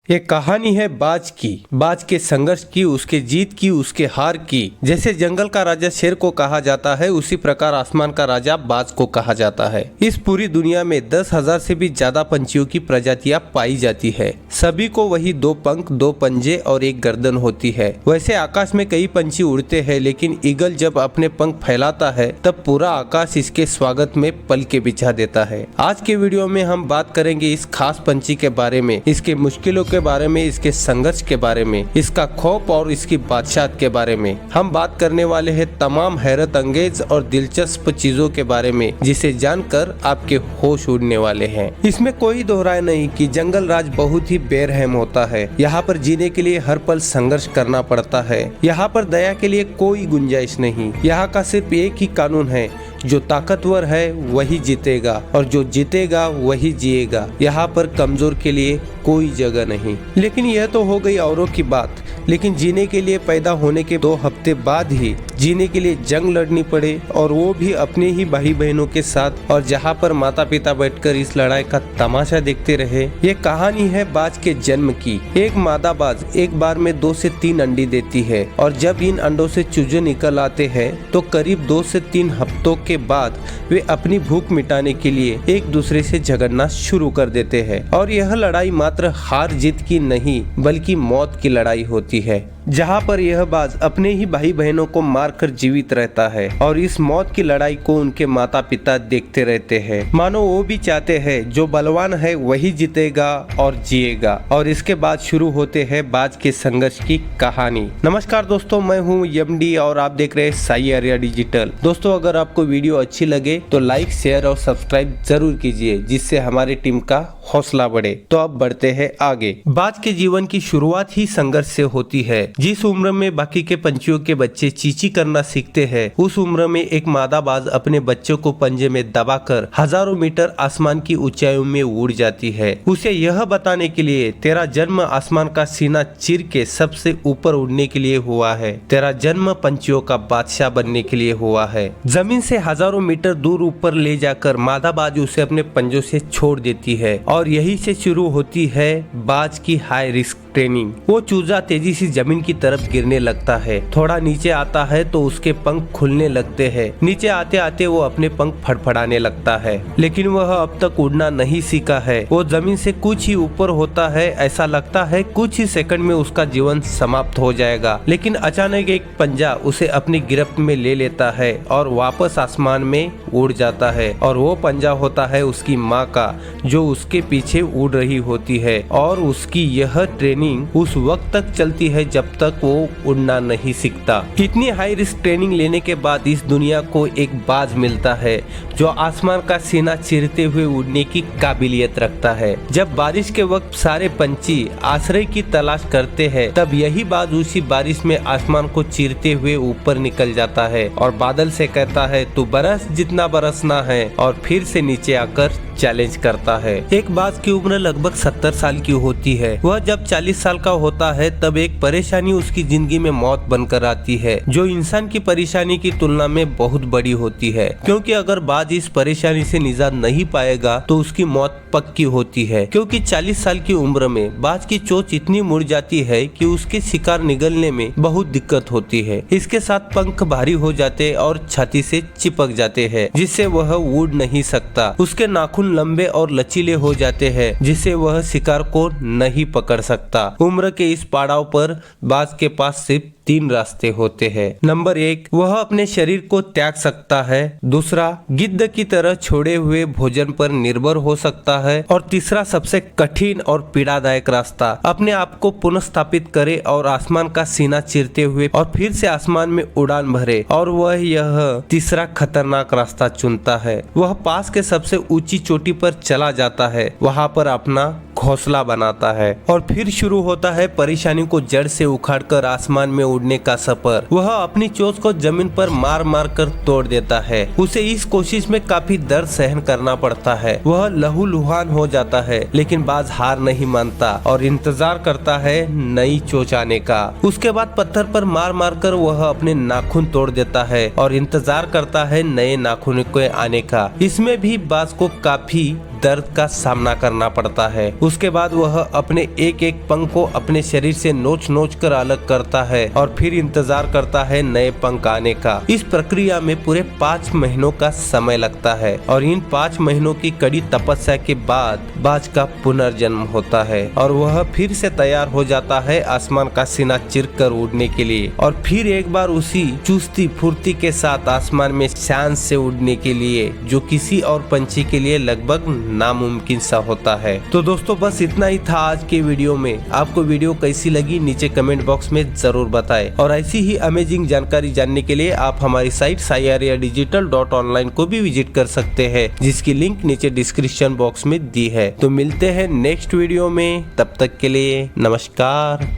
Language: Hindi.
ये कहानी है बाज की। बाज के संघर्ष की, उसके जीत की, उसके हार की। जैसे जंगल का राजा शेर को कहा जाता है, उसी प्रकार आसमान का राजा बाज को कहा जाता है। इस पूरी दुनिया में 10,000 से भी ज्यादा पंछियों की प्रजातियां पाई जाती है। सभी को वही 2 पंख, 2 पंजे और 1 गर्दन होती है। वैसे आकाश में कई पंछी उड़ते हैं, लेकिन ईगल जब अपने पंख फैलाता है तब पूरा आकाश इसके स्वागत में पलके बिछा देता है। आज के वीडियो में हम बात करेंगे इस खास पंछी के बारे में, इसके मुश्किलों के बारे में, इसके संघर्ष के बारे में, इसका खौफ और इसकी बादशाहत के बारे में। हम बात करने वाले हैं तमाम हैरत अंगेज और दिलचस्प चीजों के बारे में, जिसे जानकर आपके होश उड़ने वाले हैं। इसमें कोई दोहराए नहीं कि जंगल राज बहुत ही बेरहम होता है। यहाँ पर जीने के लिए हर पल संघर्ष करना पड़ता है। यहाँ पर दया के लिए कोई गुंजाइश नहीं। यहाँ का सिर्फ एक ही कानून है, जो ताकतवर है वही जीतेगा और जो जीतेगा वही जिएगा। यहाँ पर कमजोर के लिए कोई जगह नहीं। लेकिन यह तो हो गई औरों की बात, लेकिन जीने के लिए पैदा होने के 2 हफ्ते बाद ही जीने के लिए जंग लड़नी पड़े, और वो भी अपने ही भाई बहनों के साथ, और जहाँ पर माता पिता बैठकर इस लड़ाई का तमाशा देखते रहे। ये कहानी है बाज के जन्म की। एक मादा बाज एक बार में 2 से 3 अंडे देती है, और जब इन अंडों से चूजे निकल आते हैं तो करीब 2 से 3 हफ्तों के बाद वे अपनी भूख मिटाने के लिए एक दूसरे से झगड़ना शुरू कर देते हैं। और यह लड़ाई मात्र हार जीत की नहीं, बल्कि मौत की लड़ाई होती है, जहाँ पर यह बाज अपने ही भाई बहनों को मारकर जीवित रहता है। और इस मौत की लड़ाई को उनके माता पिता देखते रहते हैं, मानो वो भी चाहते हैं जो बलवान है वही जीतेगा और जिएगा। और इसके बाद शुरू होते हैं बाज के संघर्ष की कहानी। नमस्कार दोस्तों, मैं हूँ एमडी और आप देख रहे हैं साई आर्या डिजिटल। दोस्तों, अगर आपको वीडियो अच्छी लगे तो लाइक, शेयर और सब्सक्राइब जरूर कीजिए, जिससे हमारी टीम का हौसला बढ़े। तो अब बढ़ते हैं आगे। बाज के जीवन की शुरुआत ही संघर्ष से होती है। जिस उम्र में बाकी के पंछियों के बच्चे चींची करना सीखते हैं, उस उम्र में एक मादा बाज अपने बच्चों को पंजे में दबाकर हजारों मीटर आसमान की ऊंचाइयों में उड़ जाती है। उसे यह बताने के लिए तेरा जन्म आसमान का सीना चीर के सबसे ऊपर उड़ने के लिए हुआ है। तेरा जन्म पंछियों का बादशाह बनने के लिए हुआ है। जमीन से हजारों मीटर दूर ऊपर ले जाकर मादा बाज उसे अपने पंजों से छोड़ देती है, और यही से शुरू होती है बाज की हाई रिस्क ट्रेनिंग। वो चूजा तेजी से जमीन की तरफ गिरने लगता है। थोड़ा नीचे आता है तो उसके पंख खुलने लगते हैं। नीचे आते आते वो अपने पंख फड़फड़ाने लगता है, लेकिन वह अब तक उड़ना नहीं सीखा है। वो जमीन से कुछ ही ऊपर होता है। ऐसा लगता है कुछ ही सेकंड में उसका जीवन समाप्त हो जाएगा, लेकिन अचानक एक पंजा उसे अपनी गिरफ्त में ले लेता है और वापस आसमान में उड़ जाता है। और वो पंजा होता है उसकी माँ का, जो उसके पीछे उड़ रही होती है। और उसकी यह ट्रेनिंग उस वक्त तक चलती है जब तक वो उड़ना नहीं सीखता। इतनी हाई रिस्क ट्रेनिंग लेने के बाद इस दुनिया को एक बाज मिलता है, जो आसमान का सीना चीरते हुए उड़ने की काबिलियत रखता है। जब बारिश के वक्त सारे पंछी आश्रय की तलाश करते हैं, तब यही बाज उसी बारिश में आसमान को चीरते हुए ऊपर निकल जाता है और बादल से कहता है, तू बरस जितना बरसना है, और फिर से नीचे आकर चैलेंज करता है। एक बाज की उम्र लगभग 70 साल की होती है। वह जब 40 साल का होता है तब एक परेशानी उसकी जिंदगी में मौत बनकर आती है, जो इंसान की परेशानी की तुलना में बहुत बड़ी होती है। क्योंकि अगर बाज इस परेशानी से निजात नहीं पाएगा तो उसकी मौत पक्की होती है। क्योंकि 40 साल की उम्र में बाज की चोंच इतनी मुड़ जाती है कि उसके शिकार निगलने में बहुत दिक्कत होती है। इसके साथ पंख भारी हो जाते और छाती से चिपक जाते हैं, जिससे वह उड़ नहीं सकता। उसके नाखून लंबे और लचीले हो जाते हैं, जिससे वह शिकार को नहीं पकड़ सकता। उम्र के इस पड़ाव पर बाज के पास सिर्फ 3 रास्ते होते हैं। नंबर 1, वह अपने शरीर को त्याग सकता है। दूसरा, गिद्ध की तरह छोड़े हुए भोजन पर निर्भर हो सकता है। और तीसरा, सबसे कठिन और पीड़ादायक रास्ता, अपने आप को पुनर्स्थापित करे और आसमान का सीना चीरते हुए और फिर से आसमान में उड़ान भरे। और वह यह तीसरा खतरनाक रास्ता चुनता है। वह पास के सबसे ऊंची चोटी पर चला जाता है, वहाँ पर अपना घोंसला बनाता है, और फिर शुरू होता है परेशानी को जड़ से उखाड़कर आसमान में उड़ने का सफर। वह अपनी चोंच को जमीन पर मार मार कर तोड़ देता है। उसे इस कोशिश में काफी दर्द सहन करना पड़ता है। वह लहूलुहान हो जाता है, लेकिन बाज हार नहीं मानता और इंतजार करता है नई चोंच आने का। उसके बाद पत्थर पर मार मार कर वह अपने नाखून तोड़ देता है और इंतजार करता है नए नाखून के आने का। इसमें भी बाज को काफी दर्द का सामना करना पड़ता है। उसके बाद वह अपने एक एक पंख को अपने शरीर से नोच नोच कर अलग करता है और फिर इंतजार करता है नए पंख आने का। इस प्रक्रिया में पूरे 5 महीनों का समय लगता है और इन 5 महीनों की कड़ी तपस्या के बाद बाज का पुनर्जन्म होता है और वह फिर से तैयार हो जाता है आसमान का सीना चिरकर उड़ने के लिए और फिर एक बार उसी चुस्ती फुर्ती के साथ आसमान में शान से उड़ने के लिए, जो किसी और पंछी के लिए लगभग नामुमकिन सा होता है। तो दोस्तों बस इतना ही था आज के वीडियो में। आपको वीडियो कैसी लगी नीचे कमेंट बॉक्स में जरूर बताएं और ऐसी ही अमेजिंग जानकारी जानने के लिए आप हमारी साइट saiyariadigital.online को भी विजिट कर सकते हैं, जिसकी लिंक नीचे डिस्क्रिप्शन बॉक्स में दी है। तो मिलते हैं नेक्स्ट वीडियो में, तब तक के लिए नमस्कार।